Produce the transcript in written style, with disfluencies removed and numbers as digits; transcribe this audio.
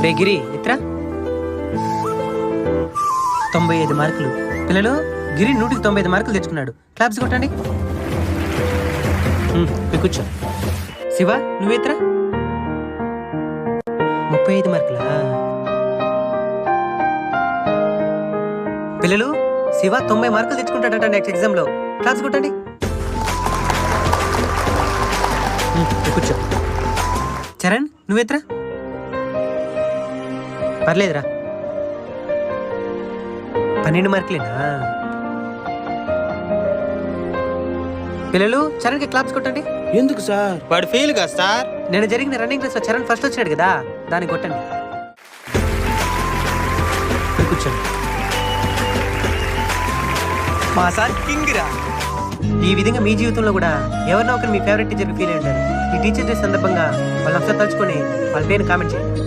రే గిరి ఇత్రా 95 మార్కులు. పిల్లలు గిరి 195 మార్కులు తెచ్చుకున్నాడు. క్లాప్స్ కొట్టండి. మీరు కూర్చో. శివ నువ్వేత్రా 35 మార్కులా? పిల్లలు శివ 90 మార్కులు తెచ్చుకుంటాడట నెక్స్ట్ ఎగ్జామ్ లో. క్లాప్స్ కొట్టండి. మీరు కూర్చో. చరణ్ నువ్వేత్రా పర్లేదురా 12 మార్కులేనా? పిల్లలు చరణ్కి క్లాప్స్ కొట్టండి. ఎందుకు సార్? వాడు ఫెయిల్ కదా సార్. నేను జరిగిన రన్నింగ్ రేస్ లో చరణ్ ఫస్ట్ వచ్చాడు కదా, దానికి కొట్టండి. మీరు కూర్చోండి. మా సార్ కింగ్ రా. ఈ విధంగా మీ జీవితంలో కూడా ఎవరినో ఒకరు మీ ఫేవరెట్ టీచర్కి ఫీల్ అయ్యి ఉంటారు. ఈ టీచర్ డే సందర్భంగా వాళ్ళని ఒకసారి తలుచుకొని వాళ్ళ పేరుని కామెంట్ చేయండి.